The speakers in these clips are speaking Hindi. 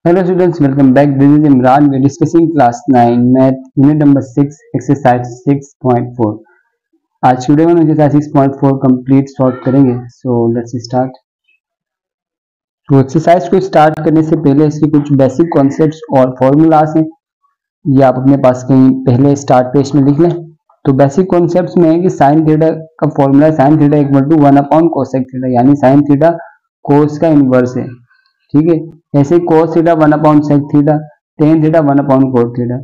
Hello students, welcome back. This is Imran. We are discussing class 9 math unit number 6 exercise 6.4. आज वीडियो में एक्सरसाइज 6.4 कंप्लीट सॉल्व करेंगे. So let's start. तो एक्सरसाइज को स्टार्ट करने से पहले इसके कुछ बेसिक कॉन्सेप्ट्स और फॉर्मूलाज हैं, ये आप अपने पास कहीं पहले स्टार्ट पेज में लिख लें. तो बेसिक कॉन्सेप्ट्स में है कि साइन थीटा का formula sine theta equal to 1 cosec theta, यानी साइन थीटा कोस का इनवर्स है. ठीक है, ऐसे cos theta 1/sec theta, tan theta 1/cot theta.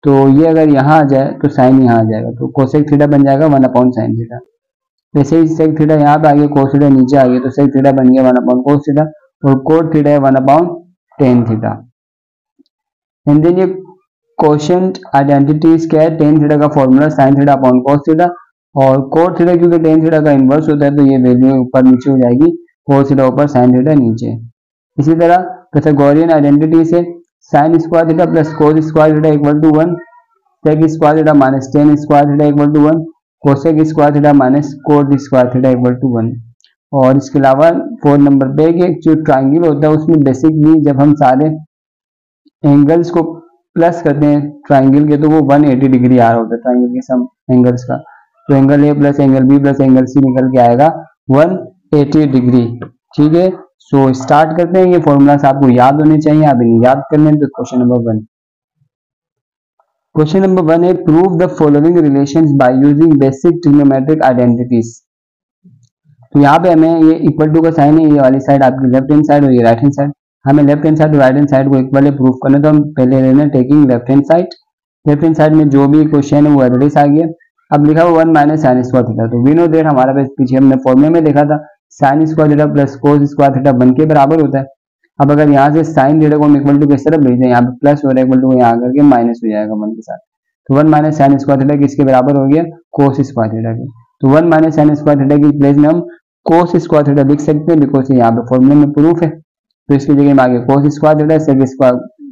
तो ये अगर यहाँ आ जाए तो साइन यहाँ आ जाएगा, तो कोसेक थीटा बन जाएगा 1/sin थीटा. वैसे ही सेक थीटा यहाँ पे आ गया, कोस थीटा नीचे आ गया, तो सेक थीटा बन गया 1/cos थीटा और कोट थीटा है 1/tan थीटा. एंड देन ये कोशेंट आइडेंटिटीज क्या है, टेन थीटा का formula sine theta upon cos theta, और कोट थीटा क्योंकि टेन थीटा का इनवर्स होता है तो ये वैल्यू ऊपर नीचे हो जाएगी, कोस थीटा ऊपर साइन थीटा नीचे. इसी तरह पाइथागोरियन आइडेंटिटी से sine square theta plus cos square theta equal to 1, sec square theta minus tan square theta equal to 1, cosec square theta minus cot square theta equal to 1. और इसके अलावा 4 नंबर पे कि जो ट्राइंगल होता है उसमें बेसिकली जब हम सारे एंगल्स को प्लस करते हैं ट्राइंगल के तो वो 180 डिग्री आ रहा होता है ट्राइंगल के सम एंगल्स का. तो angle A plus angle B plus angle C निकल के आएगा 180 डिग्री. ठीक है, सो स्टार्ट करते हैं. ये फॉर्मूलास आपको याद होने चाहिए, आप इन्हें याद कर लें. तो क्वेश्चन नंबर 1. क्वेश्चन नंबर 1 है prove the following relations by using basic trigonometric identities. तो यहाँ पे हमें ये इक्वल टू का साइन है, ये वाली साइड आपकी लेफ्ट हैंड साइड और ये राइट हैंड साइड. हमें लेफ्ट हैंड साइड और राइट हैंड साइड को इक्वल है प्रूफ करना, तो हम पहले लेना taking left hand side. Left hand side में जो भी क्वेश्चन है वो एड्रेस आ गया. अब लिखा हुआ 1 माइनस साइन स्क्वायर थीटा. तो वी नो दैट हमारा पीछे हमने फॉर्मूले में देखा था sign square theta plus cos square theta 1 के बराबर होता है. अब अगर यहाँ से साइन थीटा को हम इक्वल टू किस तरफ भेज दें, यहाँ पे प्लस हो रहा है इक्वल टू यहाँ आकर के माइनस हो जाएगा 1 के साथ. तो 1 माइनस साइन स्क्वायर थीटा किसके बराबर हो गया, कोस स्क्वायर थीटा के. तो 1 माइनस साइन स्क्वायर थीटा की प्लेस में हम कोस स्क्वायर थीटा लिख सकते हैं, बिकॉज यहाँ पे फॉर्मूले में प्रूफ है. तो इसकी जगह में आगे cos square theta,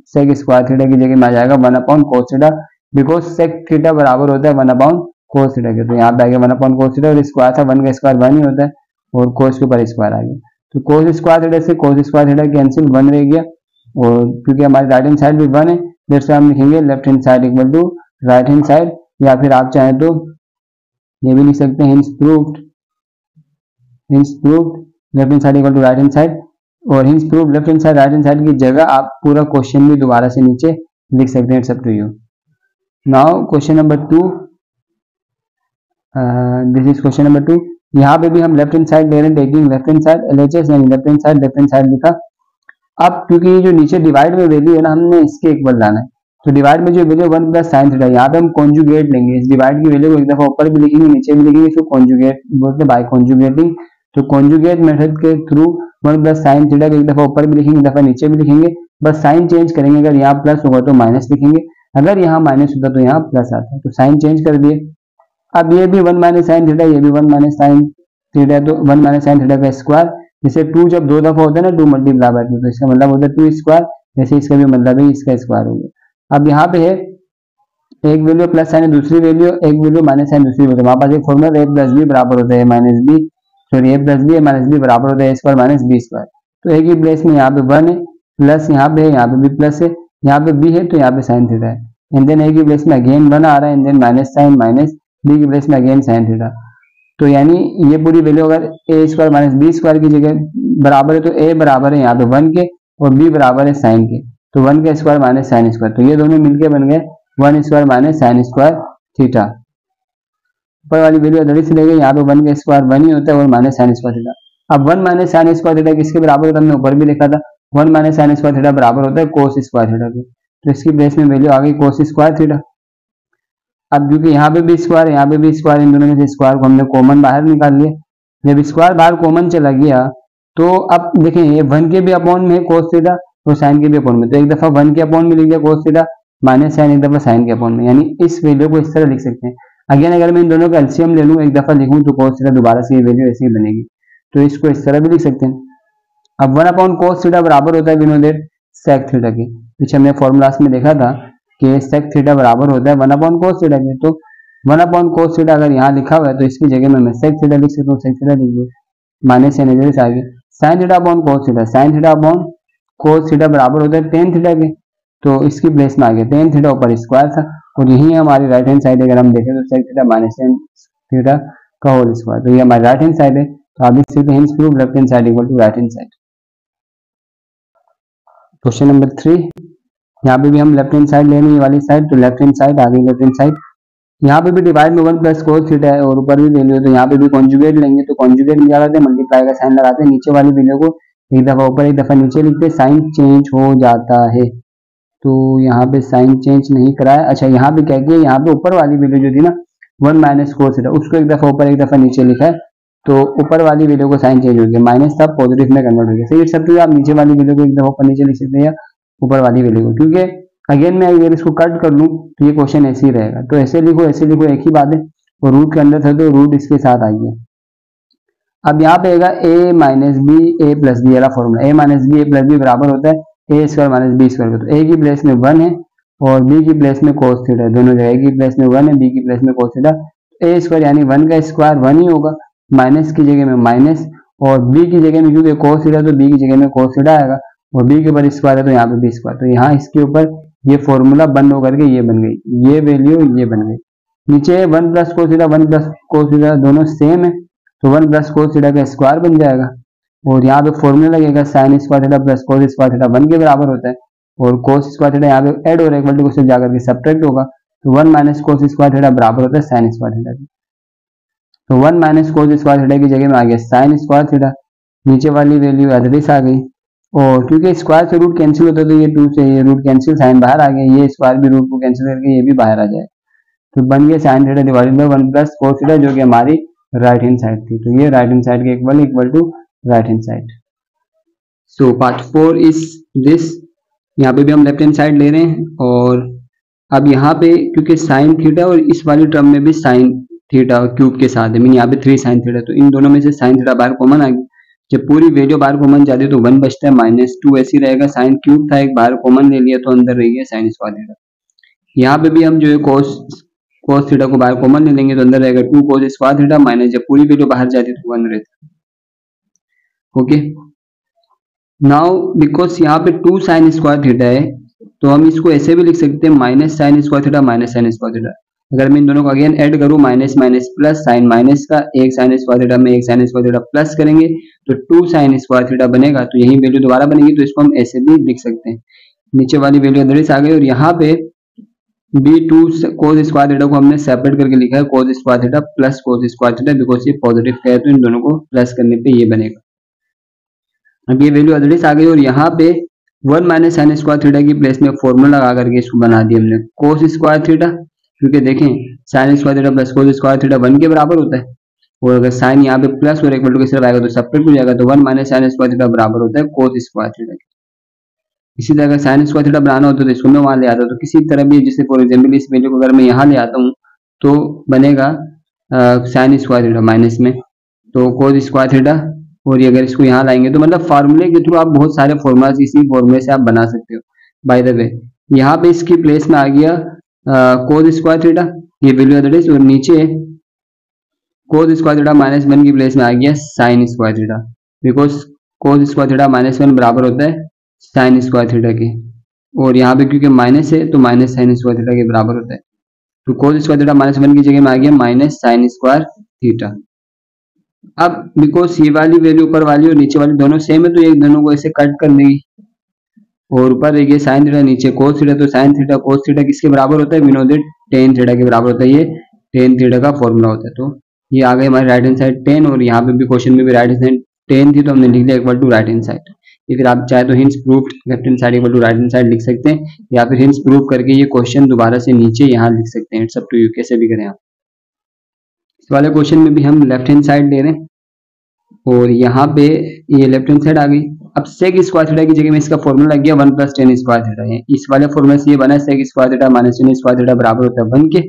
sec square theta की जगह में आ जाएगा 1/cos theta, because sec theta बराबर होता है 1/cos थीटा के. तो यहाँ पे आ गया 1/cos थीटा और स्क्वायर था 1 का स्क्वायर 1 ही होता है और कोस के ऊपर स्क्वायर आ गया. तो कोस स्क्वायर थीटा से कोस स्क्वायर थीटा कैंसिल 1 रह गया, और क्योंकि हमारी राइट हैंड साइड भी 1 है जैसे हम लिखेंगे left hand side equal to right hand side, या फिर आप चाहें तो ये भी लिख सकते हैं hence proved left hand side equal to right hand side. और hence prove left hand side right hand side की जगह आप पूरा क्वेश्चन भी दोबारा से नीचे लिख सकते हैं. It's up to you. Now question number 2, this is question number 2. यहाँ पे भी हम लेफ्ट हैंड साइड ले रहे हैं taking left hand side LHS, यानी लेफ्ट हैंड साइड लिखा. अब क्योंकि ये जो नीचे डिवाइड में वैल्यू है ना, हमने इसके इक्वल लाना है. तो डिवाइड में जो वैल्यू 1 प्लस साइन थीटा, यहाँ पे हम कॉन्जुगेट लेंगे. इस डिवाइड की वैल्यू को एक दफा ऊपर भी लिखेंगे नीचे भी लिखेंगे, इसको कॉन्जुगेट बोलते हैं बाय कॉन्जुगेटिंग. तो कॉन्जुगेट मेथड के थ्रू 1 प्लस साइन थीटा को एक दफा ऊपर भी लिखेंगे एक दफा नीचे भी लिखेंगे, बस साइन चेंज करेंगे. अगर यहाँ प्लस होगा तो माइनस लिखेंगे, अगर यहाँ माइनस होता तो यहाँ प्लस आता है. तो साइन चेंज कर दिए. अब ये भी 1 माइनस साइन थीटा, ये भी 1 माइनस साइन थीटा, तो 1 माइनस साइन थीटा का स्क्वायर. जैसे 2 जब 2 दफा होता है ना 2 मल्टीप्लाई बाय 2, तो इसका मतलब होता है 2 स्क्वायर. जैसे इसका भी मतलब है इसका स्क्वायर हो गया. अब यहाँ पे है एक वैल्यू प्लस साइन है, दूसरी वैल्यू एक वैल्यू माइनस साइन दूसरी वैल्यू. हमारे पास एक फॉर्मूला ए प्लस बी बराबर होता है माइनस बी, सॉरी ए प्लस बी है माइनस बी बराबर होता है A square minus B square. तो एक ही प्लेस में यहाँ पे 1 है, प्लस यहाँ पे है, यहाँ पे भी प्लस है, यहाँ पे बी है तो यहाँ पे साइन थीटा है. एंड देन एक ही प्लेस में अगेन 1 आ रहा है, and then minus sine minus B की प्लेस में अगेन साइन थीटा. तो यानी ये पूरी वैल्यू अगर A square minus B square की जगह बराबर है तो ए बराबर है यहाँ पे 1 के और बी बराबर है साइन के. तो 1 का स्क्वायर माइनस साइन स्क्वायर, तो ये दोनों मिलके बन गए 1 square minus sign square theta. ऊपर वाली वैल्यू अदर से लेंगे, यहाँ पे 1 का स्क्वायर 1 ही होता है और माइनस साइन स्क्वायर थीटा. अब 1 माइनस साइन स्क्वायर थीटा किसके बराबर होता है, हमने ऊपर भी लिखा था 1 माइनस साइन स्क्वायर थीटा बराबर होता है कोस स्क्वायर थीटा के. तो इसकी प्लेस में वैल्यू आ गई कोस स्क्वायर थीटा. अब क्योंकि यहाँ पे भी स्क्वायर यहाँ पे भी स्क्वायर, इन दोनों में से स्क्वायर को हमने कॉमन बाहर निकाल लिया. जब स्क्वायर बाहर कॉमन चला गया तो अब देखें ये 1 के भी अपॉन में है कोस थीटा और साइन के भी अपॉन में, तो एक दफा 1 के अपॉन में लिख दिया कोस थीटा माइनस साइन, एक दफा साइन के अपॉन में, यानी इस वैल्यू को इस तरह लिख सकते हैं. अगेन अगर मैं इन दोनों का एलसीएम ले लूँ एक दफा लिखूँ तो कोस थीटा दोबारा से ये वैल्यू ऐसी बनेगी, तो इसको इस तरह भी लिख सकते हैं. अब 1/cos थीटा बराबर होता है विनो दैट सेक थीटा के. पीछे हमने फॉर्मूलास में देखा था कि सेक थीटा बराबर होता है 1/cos थीटा के. तो 1/cos थीटा अगर यहाँ लिखा हुआ है तो इसकी जगह में मैं सेक थीटा लिख सकता हूँ. सेक थीटा लिखिए माइनस से आगे sign theta upon cos theta, sine theta upon cos theta बराबर होता है टेन थीटा के, तो इसकी प्लेस में आ गया टेन थीटा ऊपर स्क्वायर था, और यही हमारी राइट हैंड साइड अगर हम देखें तो sec theta minus tan theta का होल स्क्वायर, तो ये हमारी राइट हैंड साइड है, तो आप लिख सकते हैं hence proof left hand side equal to right hand side. Question number 3, यहाँ पे भी हम लेफ्ट हैंड साइड ले रहे हैं, ये वाली साइड, तो लेफ्ट हैंड साइड आ गई लेफ्ट हैंड साइड। यहाँ पे भी डिवाइड में 1 प्लस कोस थीटा है और ऊपर भी वैल्यू है, तो यहाँ पे भी कॉन्जुगेट लेंगे, तो कॉन्जुगेट में क्या करते हैं मल्टीप्लाई का साइन लगाते हैं, नीचे वाली वैल्यू को एक दफा ऊपर एक दफा नीचे लिखते हैं, साइन चेंज हो जाता है, तो यहाँ पे साइन चेंज नहीं कराया। अच्छा यहाँ पे क्या किया, यहाँ पे ऊपर वाली वैल्यू जो थी ना 1 माइनस कोस थीटा, उसको एक दफा ऊपर एक दफा नीचे लिखा है, तो ऊपर वाली वैल्यू को साइन चेंज हो गया, माइनस था पॉजिटिव में कन्वर्ट हो गया। सही सब तो आप नीचे वाली वैल्यू को एक दफा ऊपर नीचे लिख सकते हैं या ऊपर वाली वैल्यू को, क्योंकि अगेन मैं अगर इसको कट कर लूँ तो ये क्वेश्चन ऐसे ही रहेगा, तो ऐसे लिखो एक ही बात है, और रूट के अंदर था तो रूट इसके साथ आ गया। अब यहाँ पे आएगा a minus B A plus B वाला formula, a minus B A plus B बराबर होता है a square minus B square, तो a की प्लेस में 1 है और b की प्लेस में cos थीटा है, दोनों जगह a की प्लेस में 1 है, b की प्लेस में cos थीटा, a स्क्वायर यानी 1 का स्क्वायर 1 ही होगा, माइनस की जगह में माइनस, और b की जगह में क्योंकि cos थीटा तो b की जगह में cos थीटा आएगा, और b के ऊपर स्क्वायर है तो यहाँ पे b स्क्वायर, तो यहाँ इसके ऊपर ये फॉर्मूला बंद होकर के ये बन गई, ये वैल्यू ये बन गई। नीचे 1 plus cos theta 1 plus cos theta दोनों सेम है, तो 1 प्लस कोस थीटा का स्क्वायर बन जाएगा, और यहाँ पे फॉर्मूला लगेगा sign square theta plus cos square theta 1 के बराबर होता है, और कोस स्क्वायर थीटा यहाँ पे ऐड हो रहा है इक्वल टू से जाकर के सब्ट्रैक्ट होगा, तो 1 माइनस कोस स्क्वायर थीटा बराबर होता है साइन स्क्वायर थीटा की, तो 1 माइनस कोस स्क्वायर थीटा की जगह में आ गया साइन स्क्वायर थीटा, नीचे वाली वैल्यू एज आ गई, और क्योंकि स्क्वायर से रूट कैंसिल होता है तो ये 2 से ये रूट कैंसिल साइन बाहर आ गया, ये स्क्वायर भी रूट को कैंसिल करके ये भी बाहर आ जाए, तो बन गया sine theta divided by 1 plus cos theta जो कि हमारी राइट हैंड साइड थी, तो ये राइट हैंड साइड के equal to right hand side. So part 4 is this, यहाँ पे भी हम लेफ्ट हैंड साइड ले रहे हैं, और अब यहाँ पे क्योंकि साइन थीटा और इस वाली टर्म में भी साइन थीटा क्यूब के साथ है, मीन यहाँ पे 3 साइन थीटा, तो इन दोनों में से साइन थीटा बाहर कॉमन आ गई, जब पूरी वैल्यू बाहर कॉमन जाती है तो 1 बचता है, -2 ऐसी रहेगा, साइन क्यूब था एक बाहर कॉमन ले लिया तो अंदर रह गया साइन स्क्वायर थीटा। यहाँ पे भी हम जो है कोस थीटा को बाहर कॉमन ले लेंगे तो अंदर रहेगा 2 कोस स्क्वायर थीटा, माइनस जब पूरी वैल्यू बाहर जाती है तो 1 रहता है। ओके, नाउ बिकॉज यहाँ पे 2 साइन स्क्वायर थीटा है, तो हम इसको ऐसे भी लिख सकते हैं minus sign square theta minus sign square theta, अगर मैं इन दोनों को अगेन ऐड करूं minus minus plus sign minus का एक साइन स्क्वायर थीटा में एक साइन स्क्वायर थीटा प्लस करेंगे तो 2 साइन स्क्वायर थीटा बनेगा, तो यही वैल्यू दोबारा बनेगी, तो इसको हम ऐसे भी लिख सकते हैं, नीचे वाली वैल्यू अंदर आ गई, और यहाँ पे b2 कोस स्क्वायर थीटा को हमने सेपरेट करके लिखा है कोस square theta plus cos square theta, because ये पॉजिटिव का है तो इन दोनों को प्लस करने पे ये बनेगा। अब ये वैल्यू अदरवाइज आ गई, और यहाँ पे 1 माइनस साइन स्क्वायर थीटा की प्लेस में फॉर्मूला लगा करके इसको बना दिया हमने कोस स्क्वायर थीटा, क्योंकि देखें sign square theta plus cos square theta 1 के बराबर होता है, और अगर साइन यहाँ पे प्लस और इक्वल टू के साथ आएगा तो सब्ट्रैक्ट हो जाएगा, तो 1 माइनस साइन स्क्वायर थीटा बराबर होता है कोस स्क्वायर थीटा। इसी तरह अगर साइन स्क्वायर थीटा बनाना होता है तो इसको मैं वहां ले आता, तो किसी तरह भी जैसे फॉर एग्जाम्पल इस वैल्यू को अगर मैं यहाँ ले आता हूँ तो बनेगा साइन स्क्वायर थीटा माइनस में तो कोस स्क्वायर थीटा, और ये अगर इसको यहाँ लाएंगे तो मतलब फार्मूले के थ्रू आप बहुत सारे फॉर्मूलाज इसी फॉर्मूले से आप बना सकते हो। बाय द वे यहाँ पे इसकी प्लेस में आ गया कोस स्क्वायर थीटा, ये वैल्यू अदर इज, और नीचे कोस स्क्वायर थीटा -1 की प्लेस में आ गया sine square theta, because cos square theta -1 बराबर होता है साइन स्क्वायर थीटा के, और यहाँ पे क्योंकि माइनस है तो माइनस साइन स्क्वायर थीटा के बराबर होता है, तो कोस स्क्वायर थीटा -1 की जगह में आ गया माइनस साइन स्क्वायर थीटा। अब बिकॉज ये वाली वैल्यू ऊपर वाली और नीचे वाली दोनों सेम है तो ये दोनों को ऐसे कट कर देगी, और ऊपर रहिए साइन थीटा नीचे कोस थीटा, तो साइन थीटा कोस थीटा किसके बराबर होता है, we know that tan theta के बराबर होता है, ये टेन थीटा का फॉर्मूला होता है। तो ये आ गई हमारी राइट हैंड साइड 10, और यहाँ पे भी क्वेश्चन में भी राइट हैंड साइड 10 थी तो हमने लिख लिया equal to right hand side. या फिर आप चाहे तो hence proof left hand side equal to right hand side लिख सकते हैं, या फिर हिंस प्रूफ करके ये क्वेश्चन दोबारा से नीचे यहाँ लिख सकते हैं, इट्स अप टू यू कैसे भी करें आप। इस वाले क्वेश्चन में भी हम लेफ्ट हैंड साइड ले रहे हैं, और यहाँ पे ये लेफ्ट हैंड साइड आ गई। अब सेक स्क्वायर थीटा की जगह में इसका फॉर्मूला लग गया 1 + tan स्क्वायर थीटा है, इस वाले फॉर्मूले से ये बना sec square theta -tan square theta बराबर होता है 1 के,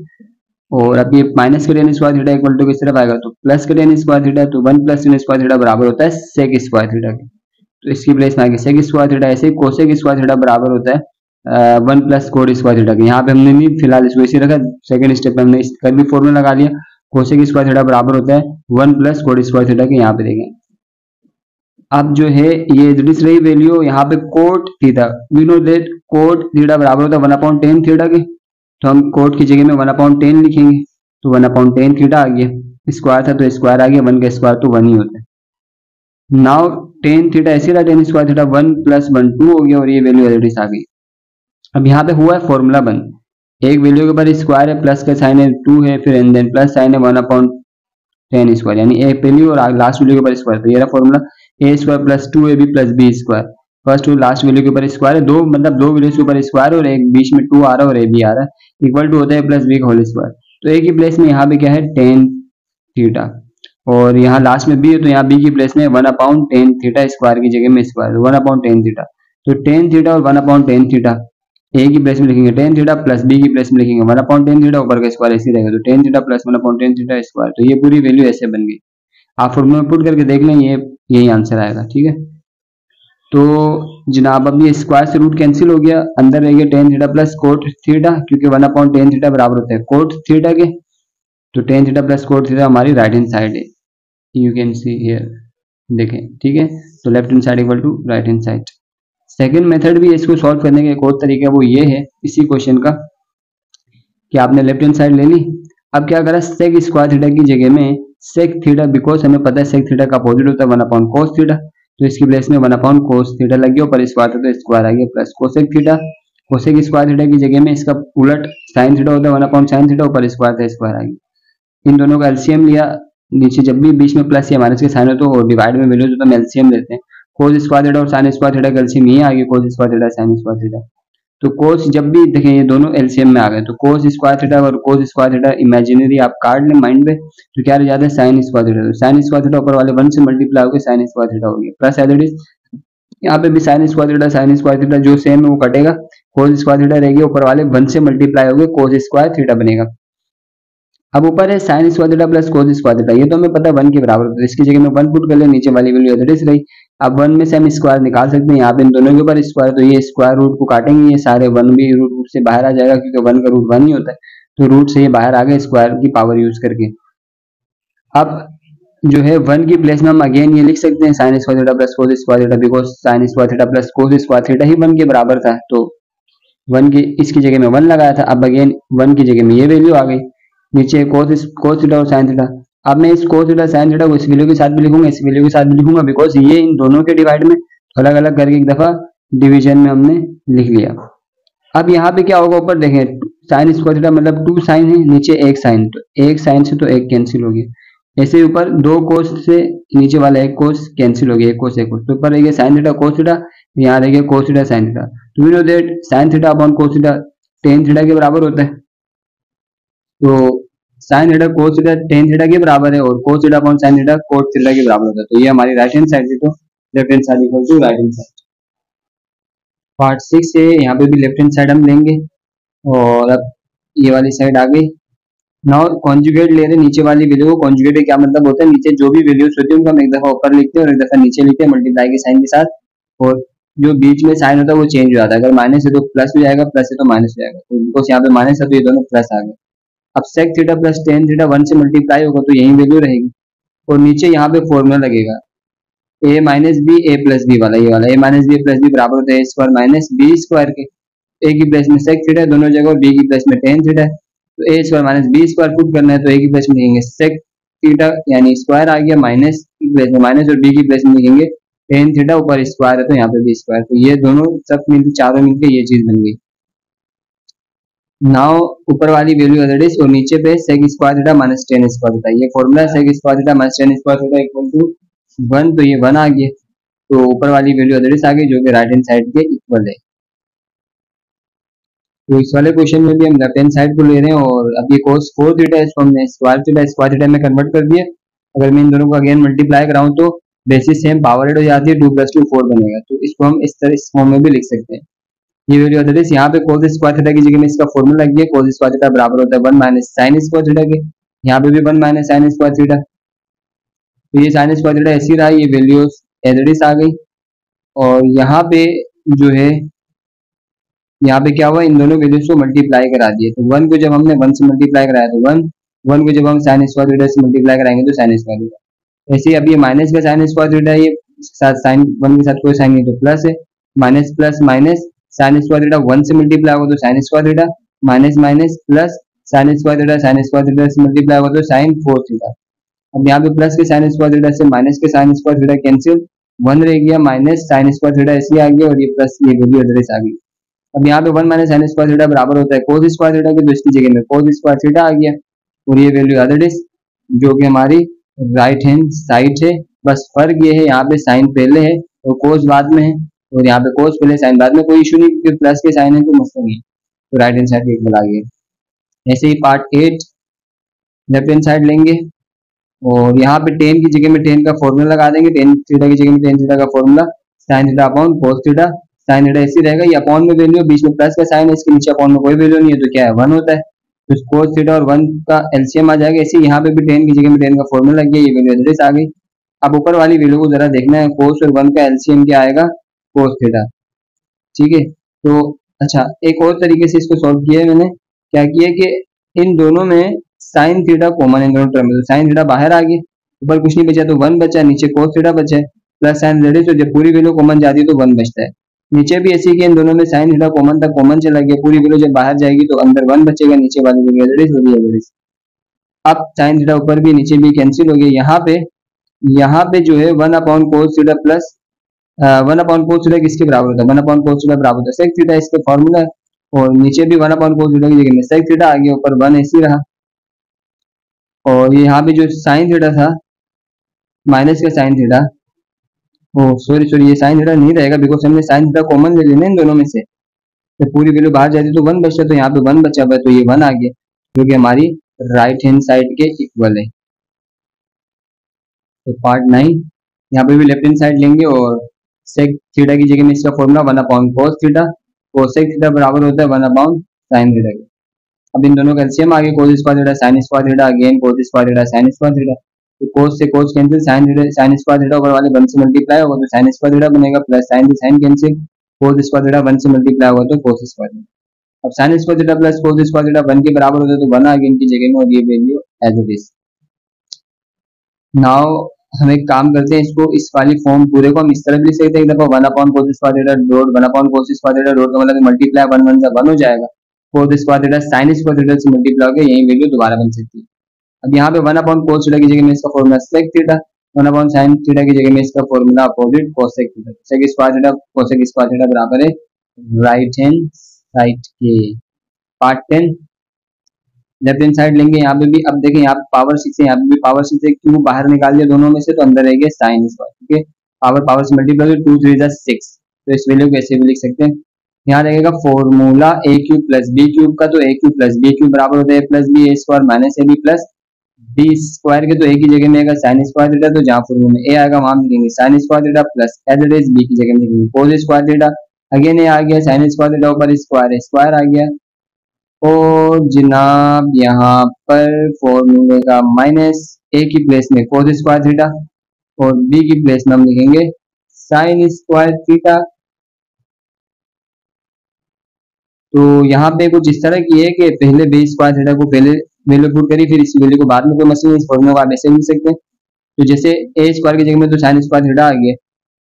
और अब ये माइनस का tan square theta equal to किस तरफ आएगा तो प्लस का tan स्क्वायर थीटा, तो 1 + tan स्क्वायर थीटा बराबर होता है सेक स्क्वायर थीटा के, तो इसकी प्लेस में आ गया सेक स्क्वायर थीटा, ऐसे कोसेक स्क्वायर थीटा बराबर होता है 1 + cot स्क्वायर थीटा के। यहाँ पे हमने नहीं फिलहाल इसको इसी रखा, सेकंड स्टेप में हमने इसका भी फॉर्मूला लगा लिया, कोसेक स्क्वायर थीटा बराबर होता है 1 + cot स्क्वायर थीटा के, यहाँ पे देखें अब जो है ये एज रही वैल्यू, यहाँ पे cot theta, we know that cot theta बराबर होता है 1/10 थीटा के, तो हम कोट की जगह में 1/10 लिखेंगे, तो 1/10 थीटा आ गया, स्क्वायर था तो स्क्वायर आ गया, 1 का स्क्वायर तो 1 ही होता है। नाउ टेन थीटा ऐसे रहा, टेन स्क्वायर थीटा 1 + 1 2 हो गया और ये वैल्यू एज आ गई। अब यहाँ पे हुआ है फॉर्मूला बंद, एक वैल्यू के ऊपर स्क्वायर है, प्लस का साइन है 2 है, फिर एंड देन प्लस साइन है 1/10 स्क्वायर, यानी एक पहली और लास्ट वैल्यू के ऊपर स्क्वायर, तो ये रहा formula a square + 2ab + b square, first और लास्ट वैल्यू के ऊपर स्क्वायर है, दो मतलब दो वैल्यूज के ऊपर स्क्वायर और एक बीच में 2 आ रहा है और ab आ रहा है, इक्वल टू होता है +b का होल स्क्वायर, तो a की प्लेस में यहाँ पे क्या है tan थीटा, और यहाँ लास्ट में b है तो यहाँ b की प्लेस में 1/10 थीटा स्क्वायर की जगह में स्क्वायर 1/10 थीटा, तो tan थीटा और 1/10 थीटा a की प्लेस में लिखेंगे tan थीटा प्लस b की प्लेस में लिखेंगे 1/10 थीटा, ऊपर का स्क्वायर ऐसे रहेगा, तो tan theta plus 1/10 theta square, तो ये पूरी वैल्यू ऐसे बन गई। आप फॉर्मूला में पुट करके देख लें, ये यही आंसर आएगा, ठीक है। तो जनाब अब ये स्क्वायर से रूट कैंसिल हो गया, अंदर रह गया tan theta plus cot theta, क्योंकि 1/10 थीटा बराबर होता है कोट थीटा के, तो tan theta plus cot theta हमारी राइट हैंड साइड है, यू कैन सी हियर, देखें, ठीक है। तो left hand side equal to right hand side. Second method भी है इसको सॉल्व करने का, एक और तरीका वो ये है इसी क्वेश्चन का कि आपने लेफ्ट हैंड साइड ले ली, अब क्या करा, सेक स्क्वायर थीटा की जगह में सेक थीटा, बिकॉज हमें पता है सेक थीटा का अपोजिट होता है 1/cos थीटा, तो इसकी प्लेस में 1/cos थीटा लग गया, ऊपर स्क्वायर था तो स्क्वायर आ गया plus cosec theta, cosec square theta की जगह में इसका उलट साइन थीटा होता है 1/sin थीटा, ऊपर स्क्वायर था स्क्वायर आ गया, इन दोनों का एलसीएम लिया, नीचे जब भी बीच में प्लस या माइनस के साइन हो तो डिवाइड में वैल्यू तो हम एलसीएम लेते हैं, कोस स्क्वायर थीटा और साइन स्क्वायर थीटा का एलसीएम ये आ गया cos square theta sine square theta, तो कोस जब भी देखें ये दोनों एलसीएम में आ गए, तो कोस स्क्वायर थीटा और कोस स्क्वायर थीटा इमेजिनरी आप काट लें माइंड में, तो क्या रह जाता है साइन स्क्वायर थीटा, तो साइन स्क्वायर थीटा ऊपर वाले 1 से मल्टीप्लाई होकर साइन स्क्वायर थीटा हो गया, प्लस एज इट इज यहाँ पे भी साइन स्क्वायर थीटा जो सेम है वो कटेगा, कोस स्क्वायर थीटा रहेगी, ऊपर वाले 1 से मल्टीप्लाई होकर कोस स्क्वायर थीटा बनेगा। अब ऊपर है sign square theta plus cos square theta, ये तो हमें पता है 1 के बराबर होता है, इसकी जगह में 1 पुट कर ले, नीचे वाली वैल्यू एज इट इज रही, अब 1 में से हम स्क्वायर निकाल सकते हैं, यहाँ पे इन दोनों के ऊपर स्क्वायर, तो ये स्क्वायर रूट को काटेंगे, ये सारे 1 भी रूट से बाहर आ जाएगा, क्योंकि 1 का रूट 1 ही होता है, तो रूट से ये बाहर आ गए स्क्वायर की पावर यूज करके। अब जो है 1 की प्लेस में हम अगेन ये लिख सकते हैं sine square theta plus cos square theta, because sine square theta plus cos square theta ही 1 के बराबर था, तो 1 की इसकी जगह में 1 लगाया था, अब अगेन 1 की जगह में ये वैल्यू आ गई, नीचे कोस थीटा और साइन थीटा, अब मैं इस कोस थीटा साइन थीटा को इस वैल्यू के साथ भी लिखूंगा, इस वैल्यू के साथ भी लिखूंगा, बिकॉज ये इन दोनों के डिवाइड में अलग अलग करके एक दफा डिवीजन में हमने लिख लिया। अब यहाँ पे क्या होगा, ऊपर देखें साइन स्क्वायर थीटा मतलब 2 साइन है, नीचे एक साइन, तो एक साइन से तो एक कैंसिल हो गया, ऐसे ऊपर 2 कोस से नीचे वाला एक कोस कैंसिल हो गया, एक कोस एक कोस, तो ऊपर रहेगा साइन थीटा कोस थीटा, यहाँ रहेगा कोस थीटा साइन थीटा, तो we know that sine theta upon cos theta tan theta के बराबर होता है, तो sine theta cos theta tan theta के बराबर है, और cos theta upon sine theta cot theta के बराबर होता है, तो ये हमारी राइट हैंड साइड थी, तो left hand side equal to right hand side. Part 6 है, यहाँ पे भी लेफ्ट हैंड साइड हम लेंगे, और अब ये वाली साइड आ गई। नाउ कॉन्जुगेट ले रहे हैं नीचे वाली वैल्यू को, कॉन्जुगेट क्या मतलब होता है, नीचे जो भी वैल्यूज होती है उनको हम एक दफा ऊपर लिखते हैं और एक दफा नीचे लिखते हैं मल्टीप्लाई के साइन के साथ, और जो बीच में साइन होता है वो चेंज हो जाता है, अगर माइनस है तो प्लस हो जाएगा, प्लस है तो माइनस हो जाएगा, तो बिकॉज यहाँ पे माइनस है तो ये दोनों प्लस आ गए। अब sec theta plus tan theta 1 से मल्टीप्लाई होगा तो यही वैल्यू रहेगी, और नीचे यहाँ पे फॉर्मूला लगेगा a minus B A plus B वाला, ये वाला a minus B plus B बराबर होता है a square minus B square के, a की प्लेस में सेक थीटा दोनों जगह और b की प्लेस में tan थीटा है, तो a square minus B square put करना है, तो a की प्लेस में लिखेंगे सेक थीटा यानी स्क्वायर आ गया, माइनस की प्लेस में माइनस और b की प्लेस में लिखेंगे tan थीटा, ऊपर स्क्वायर है तो यहाँ पे भी स्क्वायर, तो ये दोनों सब मिलकर चारों मिलकर ये चीज बन गई। नाउ ऊपर वाली वैल्यू एज इट इज, और नीचे पे sec square theta minus tan square theta, ये formula sec square theta minus tan square theta equal to 1, तो ये 1 आ गया, तो ऊपर वाली वैल्यू एज इट इज आ गई जो कि राइट हैंड साइड के इक्वल है। तो इस वाले क्वेश्चन में भी हम लेफ्ट हैंड साइड को ले रहे हैं, और अब ये cos 4 थीटा है, इसको हमने स्क्वायर थीटा में कन्वर्ट कर दिया, अगर मैं इन दोनों को अगेन मल्टीप्लाई कराऊं तो बेसिस सेम पावर एड हो जाती है, 2 + 2 4 बनेगा, तो इसको हम इस तरह इस फॉर्म में भी लिख सकते हैं। ये वैल्यू एज इट इज, यहाँ पे cos स्क्वायर थीटा की जगह में इसका फॉर्मूला लग गया, cos स्क्वायर थीटा बराबर होता है 1 माइनस sin स्क्वायर थीटा के, यहाँ पे भी 1 माइनस sin स्क्वायर थीटा, तो ये sin स्क्वायर थीटा ऐसी रहा, ये वैल्यूज एज इट इज आ गई, और यहाँ पे जो है यहाँ पे क्या हुआ, इन दोनों वैल्यूज को मल्टीप्लाई करा दिए, तो 1 को जब हमने 1 से मल्टीप्लाई कराया तो 1 को जब हम sin स्क्वायर थीटा से मल्टीप्लाई कराएंगे तो sin स्क्वायर थीटा, ऐसे अब ये माइनस का sin स्क्वायर थीटा ये साथ साइन 1 के साथ कोई साइन नहीं तो प्लस है, minus plus minus sign square theta 1 से मल्टीप्लाई होगा तो sine square theta, minus minus plus sine square theta, sine square theta से मल्टीप्लाई होगा तो साइन 4 थीटा। अब यहाँ पे प्लस के साइन स्क्वायर थीटा से माइनस के साइन स्क्वायर थीटा कैंसिल, 1 रह गया, माइनस साइन स्क्वायर थीटा ऐसे आ गया और ये प्लस ये वैल्यू एड्रेस आ गई। अब यहाँ पे 1 माइनस साइन स्क्वायर थीटा बराबर होता है कोस स्क्वायर थीटा के, तो इसकी जगह में कोस स्क्वायर थीटा आ गया और ये वैल्यू एज इट इज जो कि हमारी राइट हैंड साइड है। बस फर्क ये है यहाँ पे साइन पहले है और कोस बाद में है और यहाँ पे कोस पहले साइन बाद में, कोई इशू नहीं क्योंकि प्लस के साइन है तो मसला नहीं है, तो राइट हैंड साइड इक्वल आ गया। ऐसे ही पार्ट 8 लेफ्ट हैंड साइड लेंगे और यहाँ पे टेन की जगह में टेन का फॉर्मूला लगा देंगे, टेन थीटा की जगह में टेन थीटा का formula sine theta upon cos theta, sine theta ऐसी रहेगा, ये अपॉन में वैल्यू बीच में प्लस का साइन है, इसके नीचे अपॉन में कोई वैल्यू नहीं है तो क्या है 1 होता है, तो कोस थीटा और 1 का एलसीएम आ जाएगा। ऐसे यहाँ पे भी टेन की जगह में टेन का फॉर्मूला लग गया, ये वैल्यू एड्रेस आ गई। अब ऊपर वाली वैल्यू को जरा देखना है, कोस और 1 का एलसीएम क्या आएगा कोस थीटा, ठीक है। तो अच्छा एक और तरीके से इसको सॉल्व किया है मैंने, क्या किया कि इन दोनों में साइन थीटा कॉमन है दोनों टर्म में, तो साइन थीटा बाहर आ गई, ऊपर कुछ नहीं बचा तो 1 बचा, नीचे कोस थीटा बचा है प्लस साइन रेडिस, तो जब पूरी वैल्यू कॉमन जाती है तो 1 बचता है। नीचे भी ऐसी कि इन दोनों में साइन थीटा कॉमन था, कॉमन चला गया, पूरी वैल्यू जब बाहर जाएगी तो अंदर 1 बचेगा, नीचे वाली वैल्यू रेडिस हो गई रेडिस। अब साइन थीटा ऊपर भी नीचे भी कैंसिल हो गया, यहाँ पे जो है 1 upon cos theta plus 1 upon cos theta किसके बराबर होता है 1 अपॉन कोस थीटा बराबर होता है सेक थीटा, इसके फॉर्मूला है, और नीचे भी 1 अपॉन कोस थीटा की जगह में सेक थीटा आ गया, ऊपर 1 ऐसे रहा। और ये यहाँ पे जो साइन थीटा था माइनस का साइन थीटा, ओ सॉरी ये साइन थीटा नहीं रहेगा बिकॉज हमने साइन थीटा कॉमन ले लेना इन दोनों में से, तो पूरी वैल्यू बाहर जाती तो 1 बचता, तो यहाँ पे 1 बचा हुआ है तो ये 1 आ गया जो कि हमारी राइट हैंड साइड के इक्वल है। तो पार्ट 9 यहाँ पे भी लेफ्ट हैंड साइड लेंगे और सेक थीटा की जगह में इसका formula 1 upon cos theta, cosec theta बराबर होता है 1 अपॉन साइन थीटा के। अब इन दोनों का एलसीएम आ गया cos square theta sine square theta, again cos square theta sine square theta, तो कोस से cos cancel, sine square theta ऊपर वाले 1 से मल्टीप्लाई होगा तो साइन स्क्वायर थीटा बनेगा, प्लस साइन से sine cancel, cos square theta 1 से मल्टीप्लाई होगा तो कोस स्क्वायर थीटा। अब sine square theta plus cos square theta 1 के बराबर होता है तो 1 आ गया इनकी जगह में और ये value as it is. Now हम एक काम करते हैं, इसको इस वाली फॉर्म पूरे को हम इस तरह भी लिख सकते हैं, एक दफा 1 अपॉन कोस स्क्वायर थीटा डॉट 1 अपॉन कोस स्क्वायर थीटा डॉट का मतलब मल्टीप्लाई 1 1 से 1 हो जाएगा, कोस square theta sine square theta से मल्टीप्लाई होकर यही वैल्यू दोबारा बन सकती है। अब यहाँ पे 1 अपॉन कोस थीटा की जगह में इसका formula sec theta, 1 upon sine theta की जगह में इसका formula opposite cosec theta, sec square theta cosec square theta बराबर है राइट हैंड साइड के। पार्ट 10 लेफ्ट हैंड साइड लेंगे, यहाँ पे भी अब देखें यहाँ पे पावर 6 है, यहाँ पे भी पावर 6 है, क्यों बाहर निकाल दिया दोनों में से तो अंदर रहेगा साइन स्क्वायर, ठीक है पावर से मल्टीप्लाई 2 3 6, तो इस वैल्यू को ऐसे भी लिख सकते हैं। यहाँ रहेगा formula A cube plus B cube का, तो A cube plus B cube बराबर होता है plus B A square minus A B plus B square के, तो ए की जगह में आएगा साइन स्क्वायर थीटा, तो जहाँ फॉर्मूला में ए आएगा वहां लिखेंगे sine square theta plus as it is B की जगह में लिखेंगे कोस स्क्वायर थीटा, अगेन ये आ गया साइन स्क्वायर थीटा ऊपर स्क्वायर आ गया, और जनाब यहाँ पर फॉर्मूले का माइनस ए की प्लेस में कोस स्क्वायर थीटा और बी की प्लेस में हम लिखेंगे साइन स्क्वायर थीटा। तो यहाँ पे कुछ इस तरह की है कि पहले बी स्क्वायर थीटा को पहले वैल्यू पुट करी, फिर इस वैल्यू को बाद में, कोई मसला नहीं, इस फॉर्मूले को आप ऐसे लिख सकते हैं। तो जैसे ए स्क्वायर की जगह में तो साइन स्क्वायर थीटा आ गया,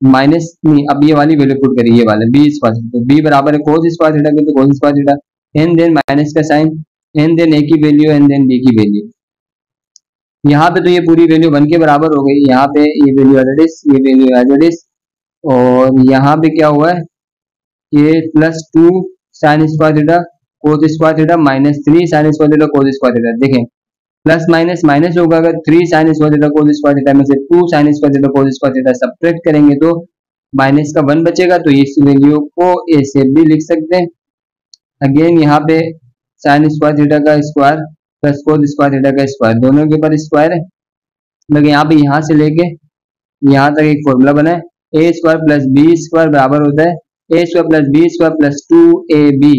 माइनस नहीं, अब ये वाली वैल्यू पुट करी, ये वाला बी स्क्वायर, तो बी बराबर है कोस स्क्वायर थीटा के, तो cos square theta and then minus का साइन एंड देन ए की वैल्यू एंड देन बी की वैल्यू। यहाँ पे तो ये पूरी वैल्यू 1 के बराबर हो गई, यहाँ पे ये वैल्यू एज इट इज, ये वैल्यू एज इट इज, और यहाँ पे क्या हुआ है ये plus 2 sign square theta cos square theta minus 3 sign square theta cos square theta. देखें प्लस माइनस माइनस होगा, अगर 3 sign square theta cos square theta में से 2 sign square theta cos square theta subtract करेंगे तो माइनस का 1 बचेगा, तो इस वैल्यू को ऐसे भी लिख सकते हैं। अगेन यहाँ पे साइन स्क्वायर थीटा का square plus cos square theta का स्क्वायर, दोनों के ऊपर स्क्वायर है, लेकिन यहाँ पे यहाँ से लेके यहाँ तक एक फॉर्मूला बना है, A square plus B square बराबर होता है A square plus B square plus 2ab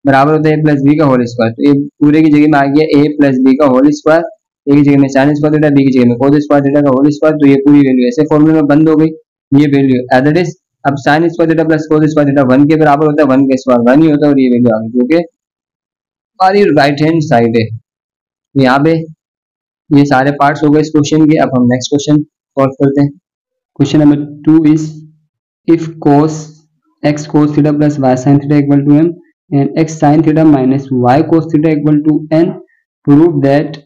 बराबर होता है ए प्लस बी का होल स्क्वायर। तो ये पूरे की जगह में आ गया ए प्लस बी का होल स्क्वायर, ए की जगह में साइन स्क्वायर थीटा, बी की जगह में कोस स्क्वायर थीटा का होल स्क्वायर, तो ये पूरी वैल्यू ऐसे फॉर्मूले में बंद हो गई, ये वैल्यू एज इट इज। अब sine square theta plus cos square theta 1 के बराबर होता है, 1 का स्क्वायर 1 ही होता है, और ये वैल्यू आ गई जो कि हमारी राइट हैंड साइड है। तो यहाँ पे ये सारे पार्ट्स हो गए इस क्वेश्चन के। अब हम नेक्स्ट क्वेश्चन सॉल्व करते हैं। Question number 2 is if cos x cos theta plus y sin theta equal to m and x sin theta minus y cos theta equal to n, prove that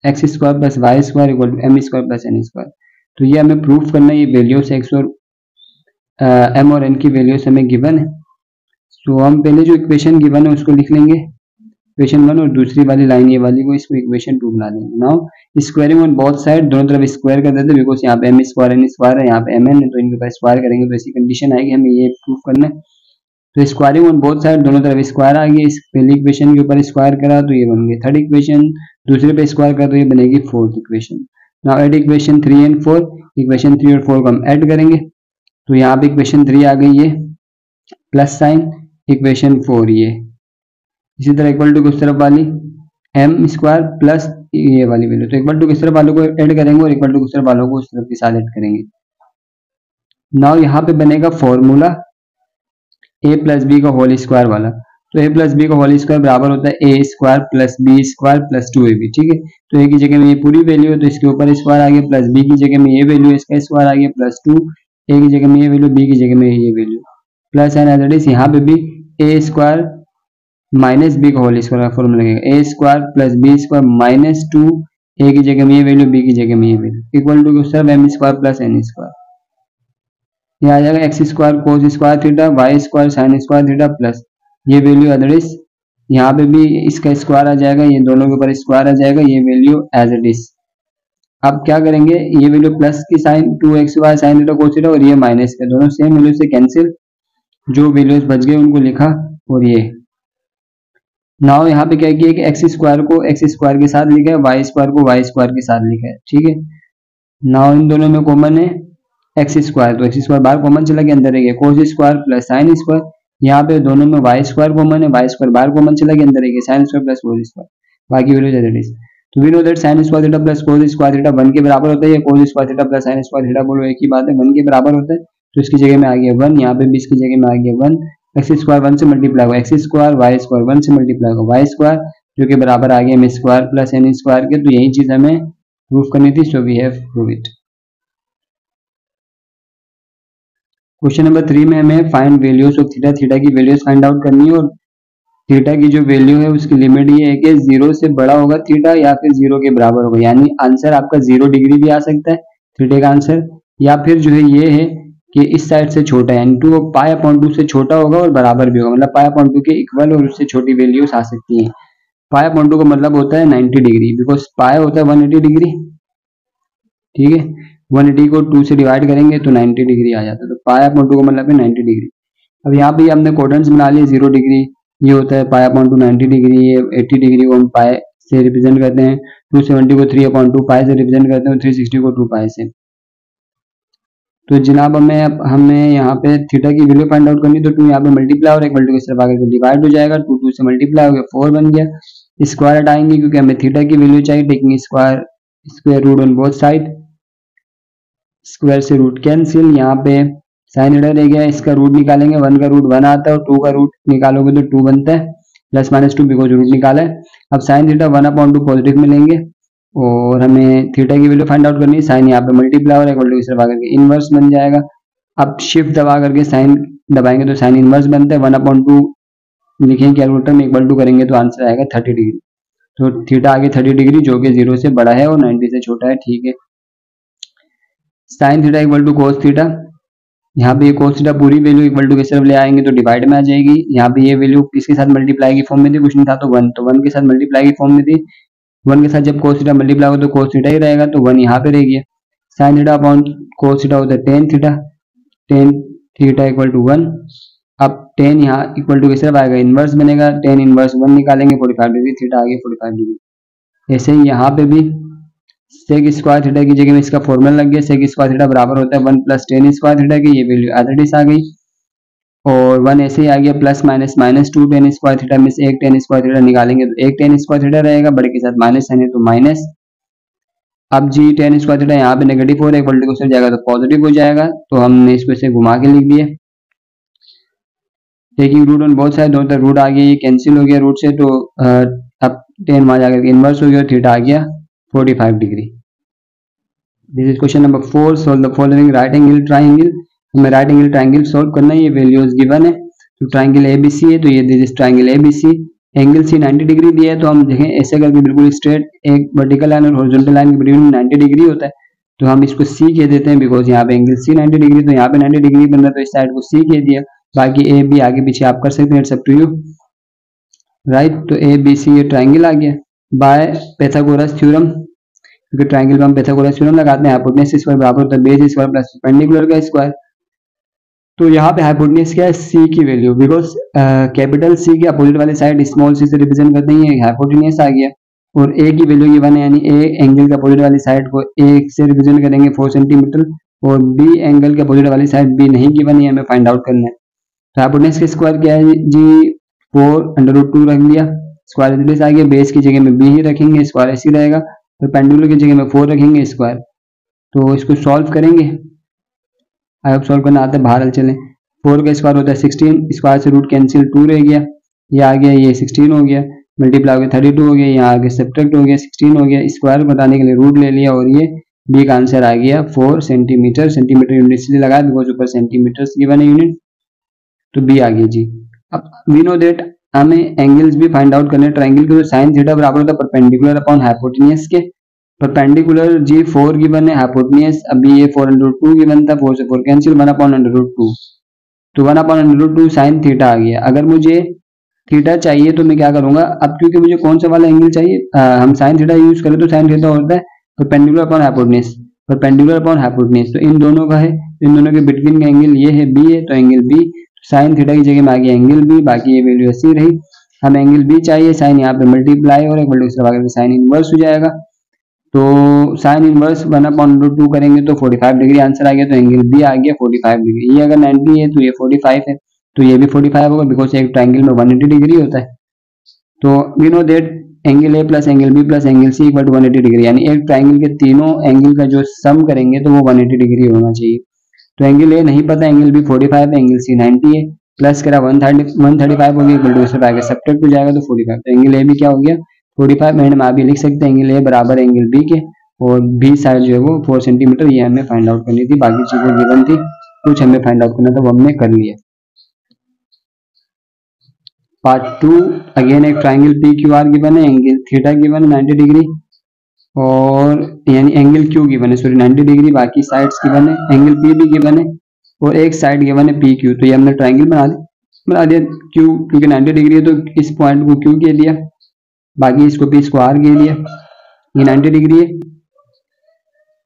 x square plus y square equal to m square plus n square। तो ये हमें प्रूफ करना है, ये वैल्यूज x और m और n की वैल्यूज हमें गिवन है। तो हम पहले जो इक्वेशन गिवन है उसको लिख लेंगे, इक्वेशन 1, और दूसरी वाली लाइन ये वाली को इसको इक्वेशन 2 बना देंगे। Now squaring on both side, दोनों तरफ स्क्वायर कर देते हैं बिकॉज यहाँ पे m स्क्वायर n स्क्वायर है, यहाँ पे mn है, तो इनके ऊपर स्क्वायर करेंगे तो ऐसी कंडीशन आएगी, हमें ये प्रूफ करना है। तो स्क्वायरिंग ऑन बोथ साइड, दोनों तरफ स्क्वायर आ गई, इस पहली इक्वेशन के ऊपर स्क्वायर करा तो ये बन गई थर्ड इक्वेशन, दूसरे पे स्क्वायर करा तो ये बनेगी fourth equation. Now add equation 3 and 4, equation 3 और 4 को हम ऐड करेंगे तो यहाँ पे इक्वेशन 3 आ गई है प्लस साइन, इक्वेशन 4 ये, इसी तरह इक्वल टू किस तरफ वाली m स्क्वायर प्लस ये वाली वैल्यू, तो इक्वल टू किस तरफ वालों को ऐड करेंगे और इक्वल टू किस तरफ वालों को उस तरफ के साथ ऐड करेंगे। नाउ यहाँ पे बनेगा फॉर्मूला a प्लस बी का होल स्क्वायर वाला, तो a प्लस बी का होल स्क्वायर बराबर होता है a square plus B square plus 2ab, ठीक है। तो a की जगह में ये पूरी वैल्यू है तो इसके ऊपर स्क्वायर आ गया, प्लस b की जगह में ये वैल्यू इसका स्क्वायर आ गया, प्लस 2, a की जगह में ये वैल्यू, b की जगह में ये value, plus an as it is, यहाँ पे भी a स्क्वायर माइनस बी का होल स्क्वायर का फॉर्मूला लगेगा, a square plus B square minus 2, a की जगह में ये वैल्यू, b की जगह में ये वैल्यू, इक्वल टू किस तरफ m square plus n square, यहाँ आ जाएगा X square cos square theta Y square sine square theta plus ये वैल्यू अदर इज, यहाँ पे भी इसका स्क्वायर आ जाएगा, ये दोनों के ऊपर स्क्वायर आ जाएगा, ये वैल्यू एज इट इज। अब क्या करेंगे, ये वैल्यू प्लस की sine 2xy sine theta cos theta और ये माइनस का, दोनों सेम वैल्यू से कैंसिल, जो वैल्यूज बच गए उनको लिखा, और ये नाउ यहाँ पे क्या किया कि एक्स स्क्वायर को एक्स स्क्वायर के साथ लिखा है, वाई स्क्वायर को वाई स्क्वायर के साथ लिखा है, ठीक है। नाउ इन दोनों में कॉमन है एक्स स्क्वायर, तो एक्स स्क्वायर बाहर कॉमन चला गया, अंदर रह गया cos square plus sine square, यहाँ पे दोनों में वाई स्क्वायर कॉमन है, वाई स्क्वायर बाहर कॉमन चला गया, अंदर रह गया sine square plus cos square, बाकी वैल्यू एज इट इज। तो we know that sine square theta plus cos square theta 1 के बराबर होता है, या cos square theta plus sine square theta बोलो एक ही बात है, 1 के बराबर होता है, तो इसकी जगह में आ गया 1, यहाँ पे भी इसकी जगह में आ गया 1, एक्स स्क्वायर 1 से मल्टीप्लाई होगा एक्स स्क्वायर, वाई स्क्वायर 1 से मल्टीप्लाई होगा वाई स्क्वायर, जो कि बराबर आ गया M square plus N square के। तो यही चीज हमें प्रूफ करनी थी, so we have prove it. Question number 3 में हमें find values of theta, theta की वैल्यूज फाइंड आउट करनी है, और थीटा की जो वैल्यू है उसकी लिमिट ये है कि 0 से बड़ा होगा थीटा या फिर 0 के बराबर होगा, यानी आंसर आपका 0 डिग्री भी आ सकता है थीटा का आंसर, या फिर जो है ये है कि इस साइड से छोटा है, यानी 2 पाई अपॉन 2 से छोटा होगा और बराबर भी होगा, मतलब पाई अपॉन 2 के इक्वल और उससे छोटी वैल्यूज आ सकती है। पाई अपॉन 2 का मतलब होता है 90 डिग्री, बिकॉज पाई होता है 180 डिग्री, ठीक है। 180 को 2 से डिवाइड करेंगे तो 90 डिग्री आ जाता है, तो पाई अपॉन 2 का मतलब है 90 डिग्री। अब यहाँ पे हमने क्वाड्रेंट्स बना लिए, 0 डिग्री ये होता है पाई अपॉन 2 90 डिग्री, ये 80 डिग्री को हम पाई से रिप्रेजेंट करते हैं, 270 को 3 अपॉन 2 पाई से रिप्रेजेंट करते हैं, 360 को 2 पाई से। तो जनाब हमें यहाँ पे थीटा की वैल्यू फाइंड आउट करनी, तो 2 यहाँ पे मल्टीप्लाई और इक्वल टू की तरफ आकर डिवाइड हो जाएगा, 2 2 से मल्टीप्लाई हो गया 4 बन गया, स्क्वायर हटाएंगे क्योंकि हमें थीटा की वैल्यू चाहिए, taking square root on both side, square से रूट कैंसिल, यहाँ पे साइन थीटा रह गया, इसका रूट निकालेंगे, 1 का रूट 1 आता है और 2 का रूट निकालोगे तो 2 बनता है, प्लस माइनस 2 बिकॉज रूट निकाला है। अब साइन थीटा 1 अपॉन 2 पॉजिटिव में लेंगे और हमें थीटा की वैल्यू फाइंड आउट करनी है, साइन यहाँ पे मल्टीप्लाई और इक्वल टू की तरफ आकर के इनवर्स बन जाएगा। अब शिफ्ट दबा करके साइन दबाएंगे तो साइन इनवर्स बनता है, 1 अपॉन 2 लिखेंगे कैलकुलेटर में, इक्वल टू करेंगे तो आंसर आएगा 30 डिग्री। तो थीटा आगे 30 डिग्री जो कि 0 से बड़ा है और 90 से छोटा है, ठीक है। Sine theta equal to cos theta, यहाँ पे ये कोस थीटा पूरी वैल्यू इक्वल टू की तरफ ले आएंगे तो डिवाइड में आ जाएगी, यहाँ पे ये वैल्यू किसके साथ मल्टीप्लाई की फॉर्म में थी, कुछ नहीं था तो 1, तो 1 के साथ मल्टीप्लाई की फॉर्म में थी, 1 के साथ जब कोस थीटा मल्टीप्लाई हो तो कोस थीटा ही रहेगा, तो 1 यहाँ पे रह गया। Sine theta upon cos theta होता है tan theta, tan theta equal to 1, अब टेन यहाँ इक्वल टू की तरफ आएगा इनवर्स बनेगा, टेन इनवर्स 1 निकालेंगे 45 डिग्री, थीटा आगे 45 डिग्री। ऐसे ही यहाँ पे भी सेक स्क्वायर थीटा की जगह में इसका फॉर्मूला लग गया, सेक स्क्वायर थीटा बराबर होता है 1 प्लस टेन स्क्वायर थीटा की, ये वैल्यू एज इट इज आ गई, और 1 ऐसे ही आ गया, plus minus minus 2 ten square theta में से एक टेन स्क्वायर थीटा निकालेंगे तो एक टेन स्क्वायर थीटा रहेगा, बड़े के साथ माइनस है तो माइनस। अब जी टेन स्क्वायर थीटा यहाँ पे नेगेटिव हो रहा है, इक्वल टू जाएगा तो पॉजिटिव हो जाएगा, तो हमने इसको से घुमा के लिख दिया, taking root on both side, दोनों तरफ रूट आ गया, ये कैंसिल हो गया रूट से, तो अब टेन वहां जाकर इनवर्स हो गया, थीटा आ गया 45 degree. This is question number 4, solve the following right angle triangle. हमें राइट एंगल ट्राइंगल सोल्व करना है, ये वैल्यूज गिवन है। तो ट्राइंगल एबीसी है, तो ये this is triangle ABC. Angle C 90 degree दिया है, तो हम देखें ऐसे करके बिल्कुल स्ट्रेट एक वर्टिकल लाइन और हॉरिजॉन्टल लाइन के बिटवीन 90 डिग्री होता है, तो हम इसको सी कह देते हैं, बिकॉज यहाँ पे एंगल सी 90 डिग्री, तो यहाँ पे 90 डिग्री बन रहा है, तो इस साइड को सी कह दिया। बाकी ए बी आगे पीछे आप कर सकते हैं, it's up to you, right. तो ए बी सी ये ट्राइंगल आ गया बाय पाइथागोरस थ्योरम, क्योंकि ट्राइंगल में हम पाइथागोरस थ्योरम लगाते हैं, हाइपोटेनस स्क्वायर बराबर होता है बेस स्क्वायर प्लस परपेंडिकुलर का स्क्वायर। तो यहाँ पे हाइपोटेनस क्या है, सी की वैल्यू, बिकॉज कैपिटल सी के अपोजिट वाली साइड स्मॉल सी से रिप्रेजेंट करते हैं, हाइपोटेनस आ गया। और ए की वैल्यू गिवन है, यानी ए एंगल के अपोजिट वाली साइड को ए से रिप्रेजेंट करेंगे 4 सेंटीमीटर, और बी एंगल के अपोजिट वाली साइड बी नहीं गिवन है, हमें फाइंड आउट करना है। तो हाइपोटेनस का स्क्वायर क्या है जी, 4√2 रख लिया, स्क्वायर रेडियस आ गया, बेस की जगह में बी ही रखेंगे, स्क्वायर ऐसी रहेगा, परपेंडिकुलर की जगह में 4 रखेंगे स्क्वायर। तो इसको सॉल्व करेंगे, आई होप सॉल्व करना आता है, बाहर चलें। 4 का स्क्वायर होता है 16, स्क्वायर से रूट कैंसिल 2 रह गया, ये आ गया, ये 16 हो गया, मल्टीप्लाई हो गया 32 हो गया, यहाँ आगे सब्ट्रैक्ट हो गया 16 हो गया, स्क्वायर बताने के लिए रूट ले लिया, और ये बी का आंसर आ गया 4 सेंटीमीटर। सेंटीमीटर यूनिट इसलिए लगाया बिकॉज ऊपर सेंटीमीटर्स गिवन है यूनिट, तो बी आ गया जी। अब वी नो दैट हमें एंगल्स भी फाइंड आउट करने, ट्राइंगल के साइन थीटा बराबर होता है परपेंडिकुलर अपॉन हाइपोटेनियस के। परपेंडिकुलर जी 4 गिवन है, हाइपोटेनियस अभी ये 4√2 गिवन था, 4 से 4 कैंसिल, 1/√2, तो 1/√2 साइन थीटा आ गया। अगर मुझे थीटा चाहिए तो मैं क्या करूंगा, अब क्योंकि मुझे कौन सा वाला एंगल चाहिए, हम साइन थीटा यूज करें तो साइन थीटा होता है perpendicular upon hypotenuse, perpendicular upon hypotenuse, तो इन दोनों का है, इन दोनों के बिटवीन का एंगल ये है बी है, तो एंगल बी, साइन थीटा की जगह में आ गया एंगल बी, बाकी ये वैल्यू ऐसी रही। हम एंगल बी चाहिए, साइन यहाँ पे मल्टीप्लाई और एक मल्टीप्लाई साइन इनवर्स हो जाएगा, तो साइन इनवर्स 1/√2 करेंगे तो 45 डिग्री आंसर आ गया, तो एंगल बी आ गया 45 डिग्री। ये अगर 90 है तो ये 45 है, तो ये भी 45 होगा, बिकॉज एक ट्राइंगल में 180 डिग्री होता है। तो we know that angle A plus angle B plus angle C equal to 180 degree, यानी एक ट्राइंगल के तीनों एंगल का जो सम करेंगे तो वो 180 डिग्री होना चाहिए। तो एंगल ए नहीं पता, एंगल बी 45 है, एंगल सी 90 है, प्लस करा 135 हो गया, इक्वल टू इसमें आगे सब्ट्रैक्ट हो जाएगा तो 45, तो एंगल ए भी क्या हो गया 45। एंड में आप भी लिख सकते हैं एंगल ए बराबर एंगल बी के, और बी साइड जो है वो 4 सेंटीमीटर, ये हमें फाइंड आउट करनी थी, बाकी चीजें गिवन थी, कुछ हमें फाइंड आउट करना था वो हमने कर लिया। पार्ट 2 अगेन एक triangle P Q R given है, एंगल थीटा गिवन है 90 डिग्री, और यानी एंगल क्यू गिवन है, सॉरी 90 डिग्री, बाकी साइड्स गिवन है, एंगल पी भी गिवन है, और एक साइड गिवन है पी क्यू। तो ये हमने ट्राइंगल बना दिया क्यू, क्योंकि 90 डिग्री है तो इस पॉइंट को क्यू कह दिया, बाकी इसको पी इसको आर कह दिया, ये 90 डिग्री है।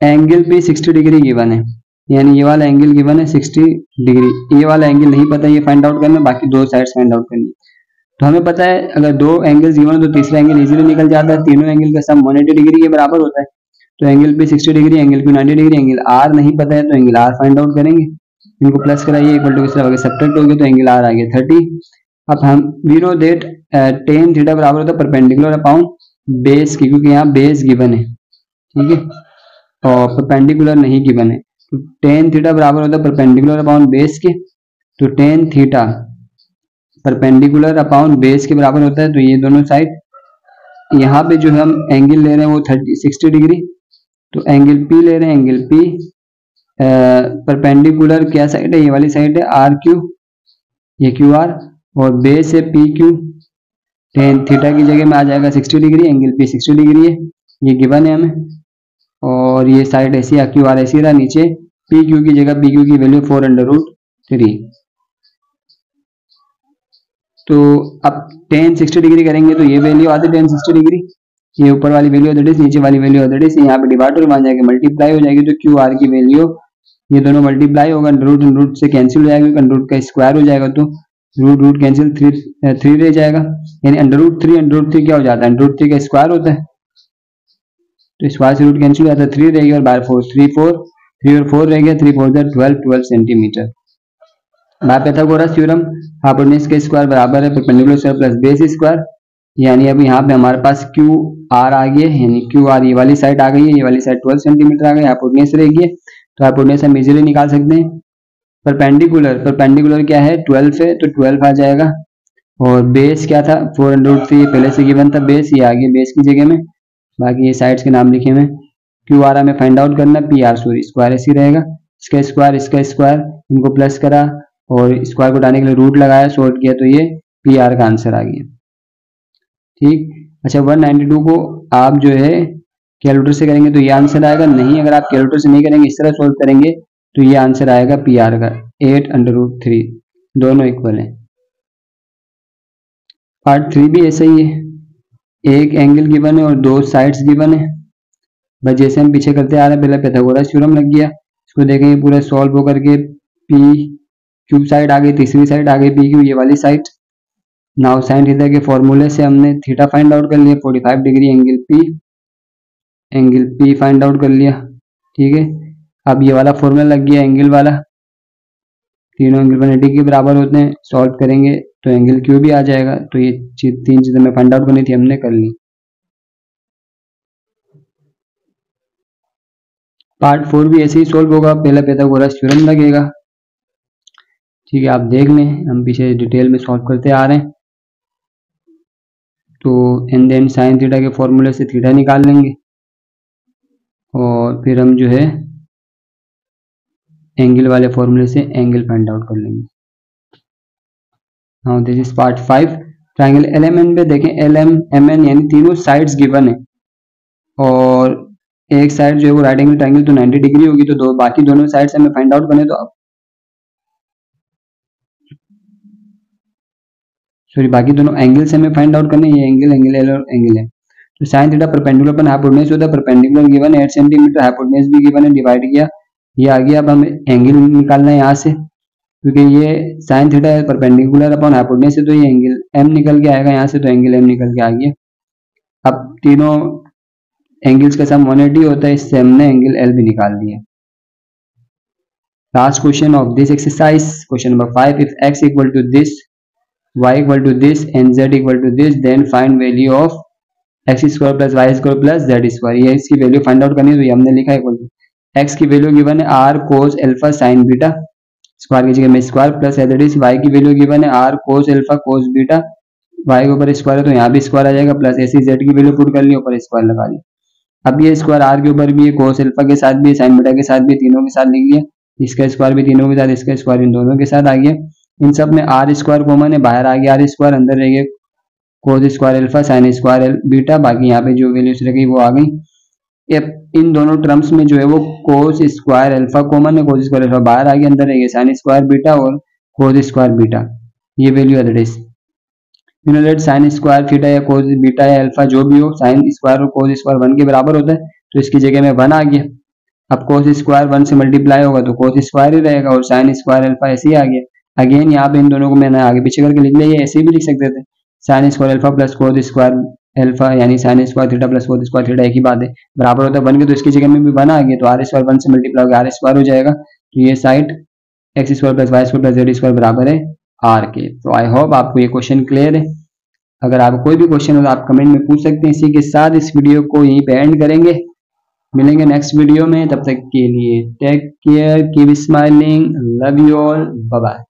एंगल पे 60 डिग्री गिवन है, यानी ये वाला एंगल गिवन है 60 डिग्री, ये वाला एंगल नहीं पता, ये फाइंड आउट करना, बाकी दो साइड्स फाइंड आउट करनी। तो हमें पता है अगर दो एंगल्स गिवन है तो तीसरा एंगल इजीली निकल जाता है, तीनों एंगल का सम 180 डिग्री के बराबर होता है। तो एंगल पे 60 डिग्री, एंगल पे 90 डिग्री, एंगल आर नहीं पता है तो एंगल आर फाइंड आउट करेंगे, इनको प्लस कराइए, इक्वल टू सब्ट्रैक्ट हो गया, तो एंगल आर आ गया 30। अब हम we know that tan theta बराबर होता है परपेंडिकुलर अपॉन बेस की, क्योंकि यहाँ बेस गिवन है, ठीक है, और परपेंडिकुलर नहीं गिवन है, तो tan थीटा बराबर होता है परपेंडिकुलर अपॉन बेस के, तो tan theta perpendicular upon base के बराबर होता है। तो ये दोनों साइड यहाँ पे जो हम एंगल ले रहे हैं वो 60 डिग्री, तो एंगल पी ले रहे हैं, एंगल पी परपेंडिकुलर क्या साइड है, ये वाली साइड है आर क्यू, ये क्यू आर, और बेस है पी क्यू, tan थीटा की जगह में आ जाएगा 60 डिग्री, एंगल पी 60 डिग्री है, ये गिवन है हमें, और ये साइड ऐसी क्यू आर ऐसी रहा, नीचे पी क्यू की जगह पी क्यू की वैल्यू 4√3। तो अब tan 60 डिग्री करेंगे तो ये वैल्यू आती है tan 60 डिग्री, ये ऊपर वाली वैल्यू दैट इज, नीचे वाली वैल्यू दैट इज, यहाँ पे डिवाइडर मान जाएगा, मल्टीप्लाई हो जाएगी, तो क्यू आर की वैल्यू ये दोनों मल्टीप्लाई होगा, रूट से कैंसिल हो जाएगा, रूट का स्क्वायर हो जाएगा, तो रूट कैंसिल 3 रह जाएगा, यानी √3 क्या हो जाता है, √3 का स्क्वायर होता है, तो स्क्वायर से रूट कैंसिल हो जाता है, 3 रह गया और बाय 4 3 और 4 रह गया, 3 4 12 centimetre. Bye Pythagoras theorem hypotenuse के स्क्वायर बराबर है perpendicular square plus base square, यानी अब यहाँ पे हमारे पास क्यू आर आ गया, यानी क्यू आर ये वाली साइड आ गई है, ये वाली साइड 12 सेंटीमीटर आ गई, हाइपोटेनस रह गई, तो हाइपोटेनस हम इजीली निकाल सकते हैं। परपेंडिकुलर क्या है 12 है, तो 12 आ जाएगा, और बेस क्या था 4√3 पहले से गिवन था बेस, ये आ गया बेस की जगह में, बाकी ये साइड्स के नाम लिखे हुए, क्यू आर हमें फाइंड आउट करना, पी आर सॉरी स्क्वायर ऐसे ही रहेगा, इसका स्क्वायर इनको प्लस करा और स्क्वायर को उठाने के लिए रूट लगाया, सॉल्व किया तो ये पी आर का आंसर आ गया। ठीक, अच्छा 192 को आप जो है कैलकुलेटर से करेंगे तो ये आंसर आएगा, नहीं अगर आप कैलकुलेटर से नहीं करेंगे इस तरह सॉल्व करेंगे तो ये आंसर आएगा पी आर का 8√3, दोनों इक्वल है। पार्ट 3 भी ऐसा ही है, एक एंगल गिवन है और दो साइड्स गिवन है, बस जैसे हम पीछे करते आ रहे हैं, पहले पाइथागोरस थ्योरम लग गया, इसको देखेंगे पूरा सॉल्व होकर के पी क्यू साइड आ गई, तीसरी साइड आ गई पी क्यू, ये वाली साइड। नाउ साइन थीटा के फॉर्मूले से हमने थीटा फाइंड आउट कर लिया, 45 degree angle P find out कर लिया। ठीक है, अब ये वाला फॉर्मूला लग गया एंगल वाला, तीनों एंगल 180 के बराबर होते हैं, सॉल्व करेंगे तो एंगल क्यू भी आ जाएगा। तो ये तीन चीजें हमें फाइंड आउट करनी थी, हमने कर ली। पार्ट 4 भी ऐसे ही सॉल्व होगा, पहला पाइथागोरस थ्योरम लगेगा। ठीक है, आप देख लें, हम पीछे डिटेल में सॉल्व करते आ रहे हैं। तो एंड देन साइन थीटा के फॉर्मूले से थीटा निकाल लेंगे और फिर हम जो है एंगल वाले फॉर्मूले से एंगल फाइंड आउट कर लेंगे। Now this is part 5। Triangle LMN पे देखें, LM MN यानी तीनों साइड्स गिवन है और एक साइड जो है वो राइट एंगल ट्रायंगल तो 90 डिग्री होगी, तो बाकी दोनों साइड्स हमें फाइंड आउट करने, तो सॉरी बाकी दोनों एंगल से हमें फाइंड आउट करने, ये एंगल एल और एंगल है। तो sine theta perpendicular upon hypotenuse होता है, परपेंडिकुलर गिवन है 8 सेंटीमीटर, हाइपोटेन्यूज भी गिवन है, डिवाइड किया, ये आ गया। अब हमें एंगल निकालना है यहाँ से, क्योंकि ये साइन थीटा है परपेंडिकुलर अपॉन हाइपोटेन्यूज से, तो ये एंगल एम निकल के आएगा यहाँ से, तो एंगल एम निकल के आ गया। अब तीनों एंगल्स का सम 180 होता है, इससे हमने एंगल एल भी निकाल दिया। Last question of this exercise, question number 5, if x equal to this, y equal to this and z equal to this, then find value of x square plus y square plus z square. ये इसकी वैल्यू फाइंड आउट करनी है, तो ये हमने लिखा है इक्वल टू x की वैल्यू गिवन है r cos alpha sin beta, square की जगह में square plus that is y की वैल्यू गिवन है r cos alpha cos beta, y के ऊपर स्क्वायर है तो यहाँ भी स्क्वायर आ जाएगा, प्लस ऐसी z की वैल्यू पुट कर ली, ऊपर स्क्वायर लगा ली। अब ये स्क्वायर r के ऊपर भी है, cos अल्फा के साथ भी है, sin बीटा के साथ भी, तीनों के साथ लिख लिया, इसका स्क्वायर भी तीनों के साथ, इसका स्क्वायर इन दोनों के साथ आ गया। इन सब में आर स्क्वायर कॉमन है, बाहर आ गया आर स्क्वायर, अंदर रह गया cos square alpha sine square beta, बाकी यहाँ पे जो वैल्यूज रह गई वो आ गई। इन दोनों टर्म्स में जो है वो कोस स्क्वायर अल्फा कॉमन है, कोस स्क्वायर अल्फा बाहर आ गया, अंदर रह गया साइन स्क्वायर बीटा और कोस स्क्वायर बीटा, ये वैल्यू है that is late sign square theta या कोस बीटा या अल्फा जो भी हो, साइन स्क्वायर और कोस स्क्वायर 1 के बराबर होता है, तो इसकी जगह में 1 आ गया। अब कोस स्क्वायर 1 से मल्टीप्लाई होगा तो कोस स्क्वायर ही रहेगा और साइन स्क्वायर अल्फा ऐसे ही आ गया। अगेन यहाँ पे इन दोनों को मैंने आगे पीछे करके लिख लिया, ये ऐसे भी लिख सकते थे, sine square alpha plus cos square alpha यानी sine square theta plus cos square theta एक ही बात है, बराबर होता है 1 के, तो इसकी जगह में भी 1 आ गया, तो आर स्क्वायर 1 से मल्टीप्लाई होगा आर स्क्वायर हो जाएगा, तो ये side x square plus y square plus z square बराबर है आर के। तो आई होप आपको ये क्वेश्चन क्लियर है। अगर आपको कोई भी क्वेश्चन हो तो आप कमेंट में पूछ सकते हैं। इसी के साथ इस वीडियो को यहीं पे एंड करेंगे, मिलेंगे नेक्स्ट वीडियो में, तब तक के लिए take care, keep smiling, love you all, bye bye.